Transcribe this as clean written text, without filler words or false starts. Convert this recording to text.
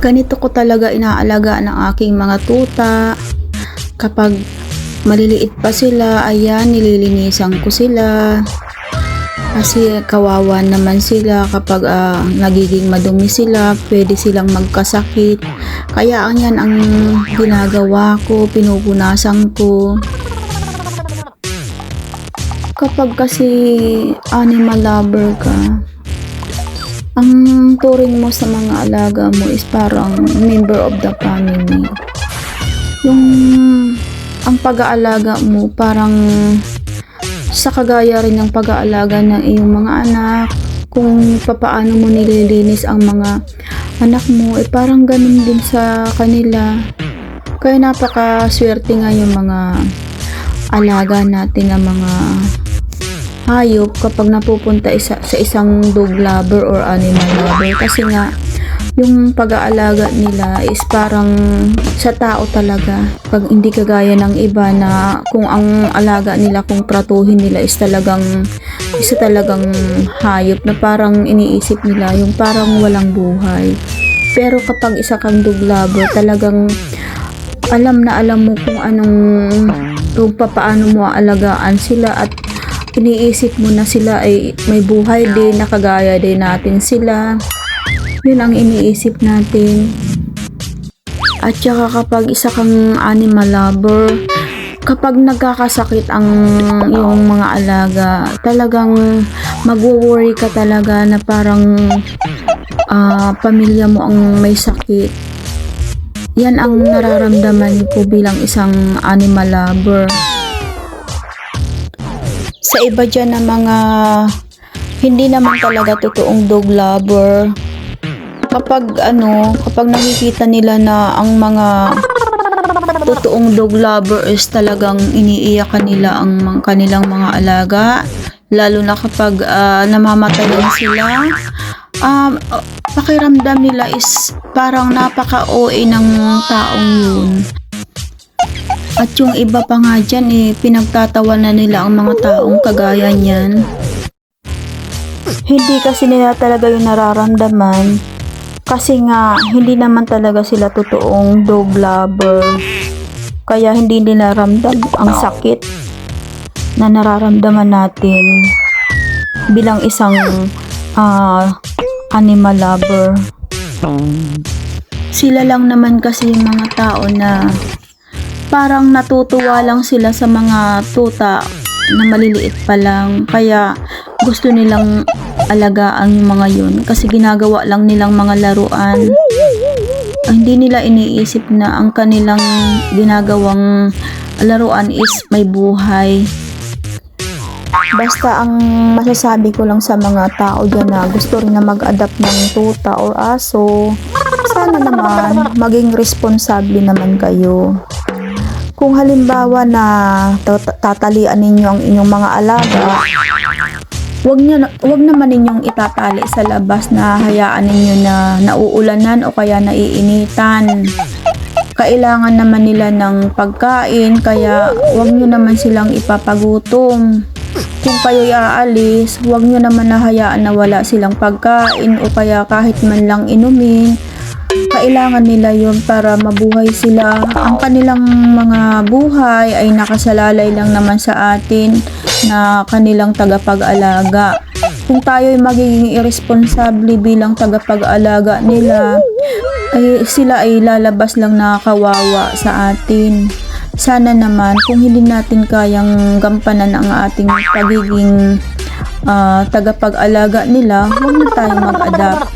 Ganito ko talaga inaalagaan ang aking mga tuta. Kapag maliliit pa sila, ayan, nililinisan ko sila. Kasi kawawa naman sila kapag nagiging madumi sila, pwede silang magkasakit. Kaya yan ang ginagawa ko, pinupunasan ko. Kapag kasi animal lover ka, ang turing mo sa mga alaga mo is parang member of the family. Ang pag-aalaga mo parang sa kagaya rin ng pag-aalaga ng iyong mga anak. Kung papaano mo nililinis ang mga anak mo, parang ganun din sa kanila. Kaya napakaswerte nga yung mga alaga natin na mga hayop kapag napupunta sa isang dog lover or animal lover, kasi nga yung pag-aalaga nila is parang sa tao talaga. Pag hindi kagaya ng iba na kung ang alaga nila, kung tratuhin nila is talagang hayop na parang iniisip nila yung parang walang buhay. Pero kapag isa kang dog lover, talagang alam mo kung paano mo aalagaan sila, at iniisip mo na sila ay may buhay din, nakagaya din natin sila. Yun ang iniisip natin. At saka kapag isa kang animal lover, kapag nagkakasakit yung mga alaga, talagang mag-worry ka talaga na parang pamilya mo ang may sakit. Yan ang nararamdaman ko bilang isang animal lover. Sa iba dyan na mga hindi naman talaga totoong dog lover, kapag nakikita nila na ang mga totoong dog lover is talagang iniiyakan nila ang kanilang mga alaga, lalo na kapag namamatayan sila, pakiramdam nila is parang napaka-OA ng taong yun. At yung iba pa nga dyan, pinagtatawanan nila ang mga taong kagaya niyan. Hindi kasi nila talaga yung nararamdaman, kasi nga hindi naman talaga sila totoong dog lover. Kaya hindi nila ramdam ang sakit na nararamdaman natin bilang isang animal lover. Sila lang naman kasi yung mga tao na parang natutuwa lang sila sa mga tuta na maliliit pa lang, kaya gusto nilang alagaan yung mga yun kasi ginagawa lang nilang mga laruan. Hindi nila iniisip na ang kanilang ginagawang laruan is may buhay. Basta ang masasabi ko lang sa mga tao dyan na gusto rin na mag-adapt ng tuta or aso, sana naman maging responsable naman kayo. Kung halimbawa na tatalian ninyo ang inyong mga alaga, wag naman ninyong itatali sa labas na hayaan ninyo na nauulanan o kaya naiinitan. Kailangan naman nila ng pagkain, kaya wag nyo naman silang ipapagutom. Kung kayo'y aalis, wag nyo naman na hayaan na wala silang pagkain o kaya kahit man lang inumin. Kailangan nila yun para mabuhay sila. Ang kanilang mga buhay ay nakasalalay lang naman sa atin na kanilang tagapag-alaga. Kung tayo'y magiging irresponsable bilang tagapag-alaga nila, ay sila ay lalabas lang na kawawa sa atin. Sana naman kung hindi natin kayang gampanan ang ating pagiging tagapag-alaga nila, huwag na tayo mag-adapt.